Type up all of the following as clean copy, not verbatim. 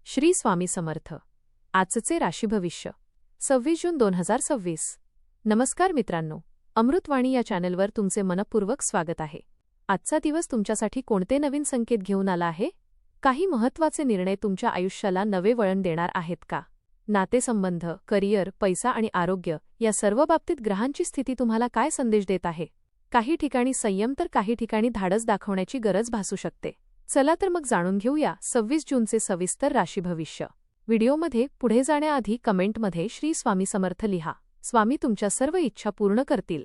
श्री स्वामी समर्थ. आजचे राशी भविष्य 26 जून 2026. नमस्कार मित्रांनो, अमृतवाणी या चॅनलवर तुमचे मनपूर्वक स्वागत आहे. आजचा दिवस तुमच्यासाठी कोणते नवीन संकेत घेऊन आला आहे? काही महत्त्वाचे निर्णय तुमच्या आयुष्याला नवे वळण देणार आहेत का? नातेसंबंध, करिअर, पैसा आणि आरोग्य या सर्व बाबतीत ग्रहांची स्थिती तुम्हाला काय संदेश देत आहे? काही ठिकाणी संयम तर काही ठिकाणी धाडस दाखवण्याची गरज भासू शकते. चला तर मग जाणून घेऊया 26 जूनचे सविस्तर राशी भविष्य. व्हिडिओमध्ये पुढे जाण्याआधी कमेंटमध्ये श्री स्वामी समर्थ लिहा. स्वामी तुमच्या सर्व इच्छा पूर्ण करतील.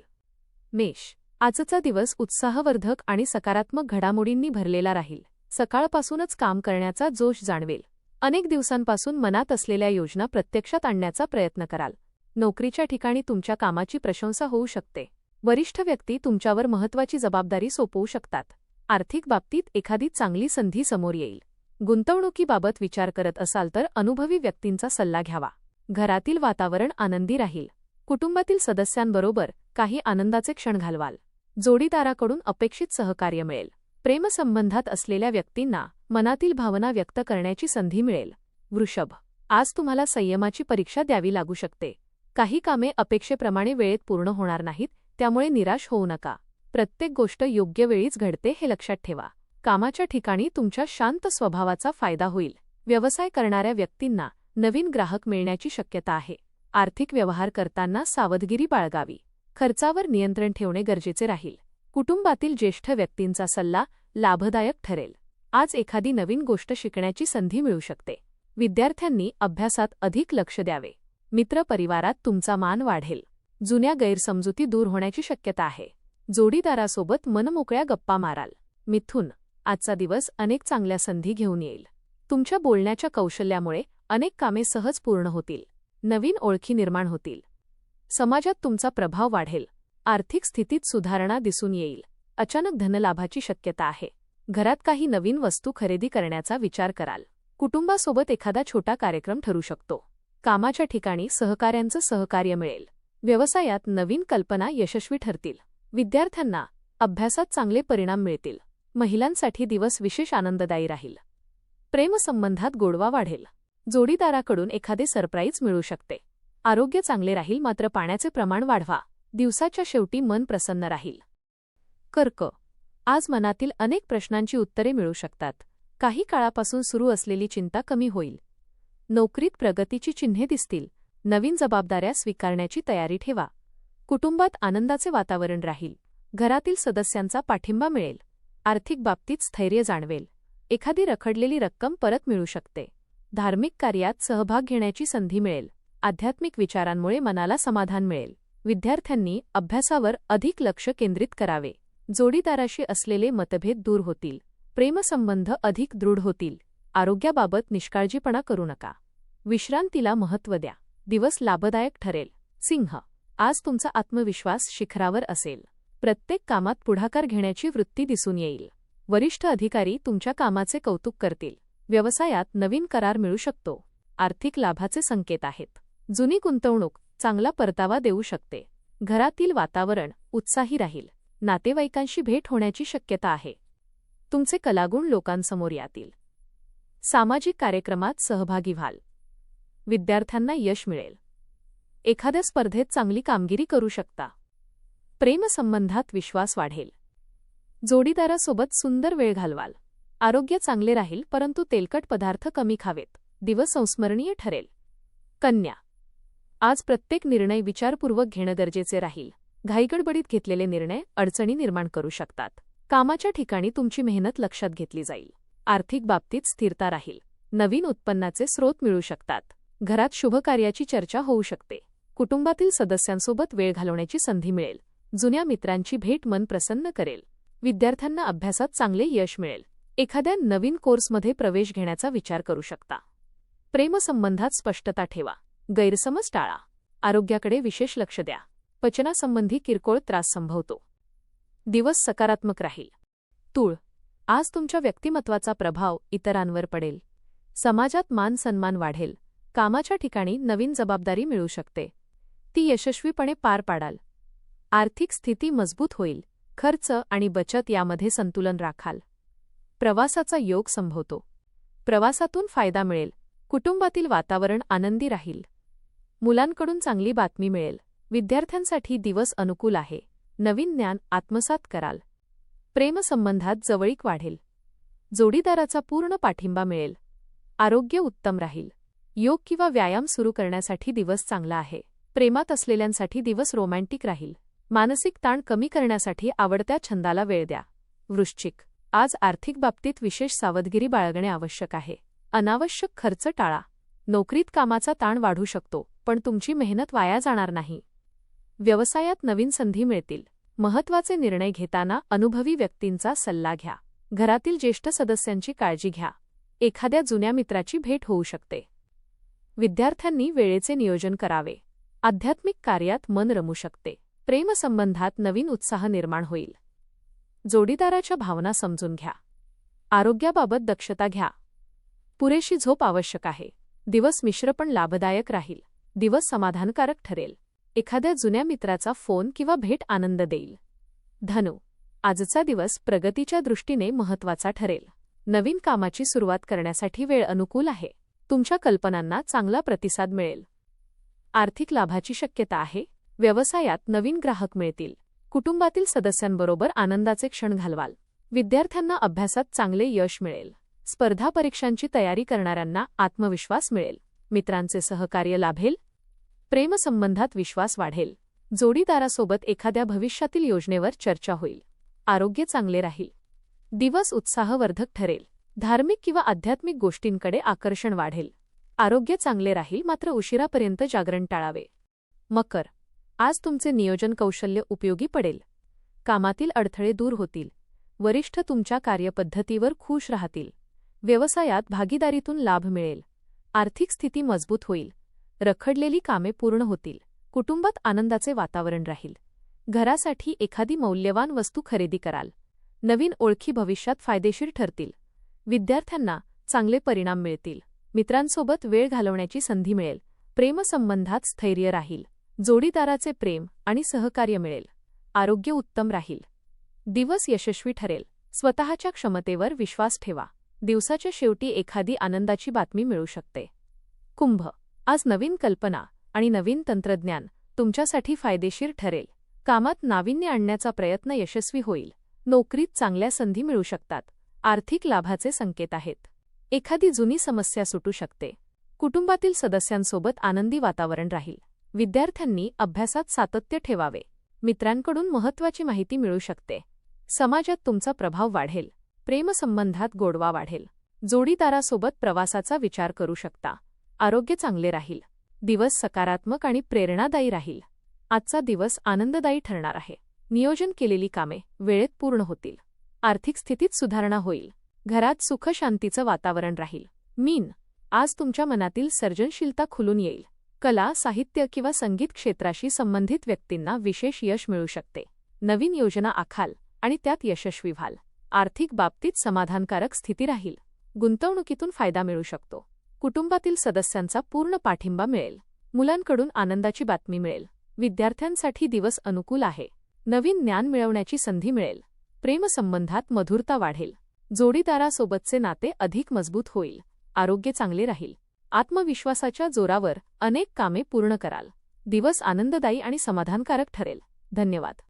मेष. आजचा दिवस उत्साहवर्धक आणि सकारात्मक घडामोडींनी भरलेला राहील. सकाळपासूनच काम करण्याचा जोश जाणवेल. अनेक दिवसांपासून मनात असलेल्या योजना प्रत्यक्षात आणण्याचा प्रयत्न कराल. नोकरीच्या ठिकाणी तुमच्या कामाची प्रशंसा होऊ शकते. वरिष्ठ व्यक्ती तुमच्यावर महत्त्वाची जबाबदारी सोपवू शकतात. आर्थिक बाबतीत एखादी चांगली संधी समोर येईल. गुंतवणुकीबाबत विचार करत असाल तर अनुभवी व्यक्तींचा सल्ला घ्यावा. घरातील वातावरण आनंदी राहील. कुटुंबातील सदस्यांबरोबर काही आनंदाचे क्षण घालवाल. जोडीदाराकडून अपेक्षित सहकार्य मिळेल. प्रेमसंबंधात असलेल्या व्यक्तींना मनातील भावना व्यक्त करण्याची संधी मिळेल. वृषभ. आज तुम्हाला संयमाची परीक्षा द्यावी लागू शकते. काही कामे अपेक्षेप्रमाणे वेळेत पूर्ण होणार नाहीत, त्यामुळे निराश होऊ नका. प्रत्येक गोष्ट योग्य वेळीच घडते हे लक्षात ठेवा. कामाच्या ठिकाणी तुमच्या शांत स्वभावाचा फायदा होईल. व्यवसाय करणाऱ्या व्यक्तींना नवीन ग्राहक मिळण्याची शक्यता आहे. आर्थिक व्यवहार करताना सावधगिरी बाळगावी. खर्चावर नियंत्रण ठेवणे गरजेचे राहील. कुटुंबातील ज्येष्ठ व्यक्तींचा सल्ला लाभदायक ठरेल. आज एखादी नवीन गोष्ट शिकण्याची संधी मिळू शकते. विद्यार्थ्यांनी अभ्यासात अधिक लक्ष द्यावे. मित्रपरिवारात तुमचा मान वाढेल. जुन्या गैरसमजुती दूर होण्याची शक्यता आहे. जोडीदारासोबत मनमोकळ्या गप्पा माराल. मिथुन. आजचा दिवस अनेक चांगल्या संधी घेऊन येईल. तुमच्या बोलण्याच्या कौशल्यामुळे अनेक कामे सहज पूर्ण होतील. नवीन ओळखी निर्माण होतील. समाजात तुमचा प्रभाव वाढेल. आर्थिक स्थितीत सुधारणा दिसून येईल. अचानक धनलाभाची शक्यता आहे. घरात काही नवीन वस्तू खरेदी करण्याचा विचार कराल. कुटुंबासोबत एखादा छोटा कार्यक्रम ठरू शकतो. कामाच्या ठिकाणी सहकाऱ्यांचं सहकार्य मिळेल. व्यवसायात नवीन कल्पना यशस्वी ठरतील. विद्यार्थ्यांना अभ्यासात चांगले परिणाम मिळतील. महिलांसाठी दिवस विशेष आनंददायी राहील. प्रेमसंबंधात गोडवा वाढेल. जोडीदाराकडून एखादे सरप्राईज मिळू शकते. आरोग्य चांगले राहील, मात्र पाण्याचे प्रमाण वाढवा. दिवसाच्या शेवटी मन प्रसन्न राहील. कर्क. आज मनातील अनेक प्रश्नांची उत्तरे मिळू शकतात. काही काळापासून सुरू असलेली चिंता कमी होईल. नोकरीत प्रगतीची चिन्हे दिसतील. नवीन जबाबदाऱ्या स्वीकारण्याची तयारी ठेवा. कुटुंबात आनंदाचे वातावरण राहील. घरातील सदस्यांचा पाठिंबा मिळेल. आर्थिक बाबतीत स्थैर्य जाणवेल. एखादी रखडलेली रक्कम परत मिळू शकते. धार्मिक कार्यात सहभाग घेण्याची संधी मिळेल. आध्यात्मिक विचारांमुळे मनाला समाधान मिळेल. विद्यार्थ्यांनी अभ्यासावर अधिक लक्ष केंद्रित करावे. जोडीदाराशी असलेले मतभेद दूर होतील. प्रेमसंबंध अधिक दृढ होतील. आरोग्याबाबत निष्काळजीपणा करू नका. विश्रांतीला महत्त्व द्या. दिवस लाभदायक ठरेल. सिंह. आज तुमचा आत्मविश्वास शिखरावर असेल. प्रत्येक कामात पुढाकार घेण्याची वृत्ती दिसून येईल. वरिष्ठ अधिकारी तुमच्या कामाचे कौतुक करतील. व्यवसायात नवीन करार मिळू शकतो. आर्थिक लाभाचे संकेत आहेत. जुनी गुंतवणूक चांगला परतावा देऊ शकते. घरातील वातावरण उत्साही राहील. नातेवाईकांशी भेट होण्याची शक्यता आहे. तुमचे कलागुण लोकांसमोर येतील. सामाजिक कार्यक्रमात सहभागी व्हाल. विद्यार्थ्यांना यश मिळेल. एखाद्या स्पर्धेत चांगली कामगिरी करू शकता. प्रेमसंबंधात विश्वास वाढेल. जोडीदारासोबत सुंदर वेळ घालवाल. आरोग्य चांगले राहील, परंतु तेलकट पदार्थ कमी खावेत. दिवस संस्मरणीय ठरेल. कन्या. आज प्रत्येक निर्णय विचारपूर्वक घेणं गरजेचे राहील. घाईगडबडीत घेतलेले निर्णय अडचणी निर्माण करू शकतात. कामाच्या ठिकाणी तुमची मेहनत लक्षात घेतली जाईल. आर्थिक बाबतीत स्थिरता राहील. नवीन उत्पन्नाचे स्रोत मिळू शकतात. घरात शुभकार्याची चर्चा होऊ शकते. कुटुंबातील सदस्यांसोबत वेळ घालवण्याची संधी मिळेल. जुन्या मित्रांची भेट मन प्रसन्न करेल. विद्यार्थ्यांना अभ्यासात चांगले यश मिळेल. एखाद्या नवीन कोर्समध्ये प्रवेश घेण्याचा विचार करू शकता. प्रेमसंबंधात स्पष्टता ठेवा. गैरसमज टाळा. आरोग्याकडे विशेष लक्ष द्या. पचनासंबंधी किरकोळ त्रास संभवतो. दिवस सकारात्मक राहील. तूळ. आज तुमच्या व्यक्तिमत्वाचा प्रभाव इतरांवर पडेल. समाजात मान सन्मान वाढेल. कामाच्या ठिकाणी नवीन जबाबदारी मिळू शकते. ती यशस्वीपणे पार पाडाल. आर्थिक स्थिती मजबूत होईल. खर्च आणि बचत यामध्ये संतुलन राखाल. प्रवासाचा योग संभवतो. प्रवासातून फायदा मिळेल. कुटुंबातील वातावरण आनंदी राहील. मुलांकडून चांगली बातमी मिळेल. विद्यार्थ्यांसाठी दिवस अनुकूल आहे. नवीन ज्ञान आत्मसात कराल. प्रेमसंबंधात जवळीक वाढेल. जोडीदाराचा पूर्ण पाठिंबा मिळेल. आरोग्य उत्तम राहील. योग किंवा व्यायाम सुरू करण्यासाठी दिवस चांगला आहे. प्रेमात असलेल्यांसाठी दिवस रोमॅन्टिक राहील. मानसिक ताण कमी करण्यासाठी आवडत्या छंदाला वेळ द्या. वृश्चिक, आज आर्थिक बाबतीत विशेष सावधगिरी बाळगणे आवश्यक आहे. अनावश्यक खर्च टाळा. नोकरीत कामाचा ताण वाढू शकतो, पण तुमची मेहनत वाया जाणार नाही. व्यवसायात नवीन संधी मिळतील. महत्त्वाचे निर्णय घेताना अनुभवी व्यक्तींचा सल्ला घ्या. घरातील ज्येष्ठ सदस्यांची काळजी घ्या. एखाद्या जुन्या मित्राची भेट होऊ शकते. विद्यार्थ्यांनी वेळेचे नियोजन करावे. आध्यात्मिक कार्यात मन रमू शकते. प्रेमसंबंधात नवीन उत्साह निर्माण होईल. जोडीदाराच्या भावना समजून घ्या. आरोग्याबाबत दक्षता घ्या. पुरेशी झोप आवश्यक आहे. दिवस मिश्र पण लाभदायक राहील. दिवस समाधानकारक ठरेल. एखाद्या जुन्या मित्राचा फोन किंवा भेट आनंद देईल. धनु, आजचा दिवस प्रगतीच्या दृष्टीने महत्त्वाचा ठरेल. नवीन कामाची सुरुवात करण्यासाठी वेळ अनुकूल आहे. तुमच्या कल्पनांना चांगला प्रतिसाद मिळेल. आर्थिक लाभाची शक्यता आहे. व्यवसायात नवीन ग्राहक मिळतील. कुटुंबातील सदस्यांबरोबर आनंदाचे क्षण घालवाल. विद्यार्थ्यांना अभ्यासात चांगले यश मिळेल. स्पर्धा परीक्षांची तयारी करणाऱ्यांना आत्मविश्वास मिळेल. मित्रांचे सहकार्य लाभेल. प्रेमसंबंधात विश्वास वाढेल. जोडीदारासोबत एखाद्या भविष्यातील योजनेवर चर्चा होईल. आरोग्य चांगले राहील. दिवस उत्साहवर्धक ठरेल. धार्मिक किंवा आध्यात्मिक गोष्टींकडे आकर्षण वाढेल. आरोग्य चांगले राहील, मात्र उशिरापर्यंत जागरण टाळावे. मकर, आज तुमचे नियोजन कौशल्य उपयोगी पडेल. कामातील अडथळे दूर होतील. वरिष्ठ तुमच्या कार्यपद्धतीवर खुश राहतील. व्यवसायात भागीदारीतून लाभ मिळेल. आर्थिक स्थिती मजबूत होईल. रखडलेली कामे पूर्ण होतील. कुटुंबात आनंदाचे वातावरण राहील. घरासाठी एखादी मौल्यवान वस्तू खरेदी कराल. नवीन ओळखी भविष्यात फायदेशीर ठरतील. विद्यार्थ्यांना चांगले परिणाम मिळतील. मित्रांसोबत वेळ घालवण्याची संधी मिळेल. प्रेमसंबंधात स्थैर्य राहील. जोडीदाराचे प्रेम आणि सहकार्य मिळेल. आरोग्य उत्तम राहील. दिवस यशस्वी ठरेल. स्वतःच्या क्षमतेवर विश्वास ठेवा. दिवसाच्या शेवटी एखादी आनंदाची बातमी मिळू शकते. कुंभ, आज नवीन कल्पना आणि नवीन तंत्रज्ञान तुमच्यासाठी फायदेशीर ठरेल. कामात नाविन्य आणण्याचा प्रयत्न यशस्वी होईल. नोकरीत चांगल्या संधी मिळू शकतात. आर्थिक लाभाचे संकेत आहेत. एखादी जुनी समस्या सुटू शकते. कुटुंबातील सदस्यांसोबत आनंदी वातावरण राहील. विद्यार्थ्यांनी अभ्यासात सातत्य ठेवावे. मित्रांकडून महत्त्वाची माहिती मिळू शकते. समाजात तुमचा प्रभाव वाढेल. प्रेमसंबंधात गोडवा वाढेल. जोडीदारासोबत प्रवासाचा विचार करू शकता. आरोग्य चांगले राहील. दिवस सकारात्मक आणि प्रेरणादायी राहील. आजचा दिवस आनंददायी ठरणार आहे. नियोजन केलेली कामे वेळेत पूर्ण होतील. आर्थिक स्थितीत सुधारणा होईल. घरात सुखशांतीचं वातावरण राहील. मीन, आज तुमच्या मनातील सर्जनशीलता खुलून येईल. कला, साहित्य किंवा संगीत क्षेत्राशी संबंधित व्यक्तींना विशेष यश मिळू शकते. नवीन योजना आखाल आणि त्यात यशस्वी व्हाल. आर्थिक बाबतीत समाधानकारक स्थिती राहील. गुंतवणुकीतून फायदा मिळू शकतो. कुटुंबातील सदस्यांचा पूर्ण पाठिंबा मिळेल. मुलांकडून आनंदाची बातमी मिळेल. विद्यार्थ्यांसाठी दिवस अनुकूल आहे. नवीन ज्ञान मिळवण्याची संधी मिळेल. प्रेमसंबंधात मधुरता वाढेल. जोडीदारासोबतचे नाते अधिक मजबूत होईल. आरोग्य चांगले राहील. आत्मविश्वासाच्या जोरावर अनेक कामे पूर्ण कराल. दिवस आनंददायी आणि समाधानकारक ठरेल. धन्यवाद.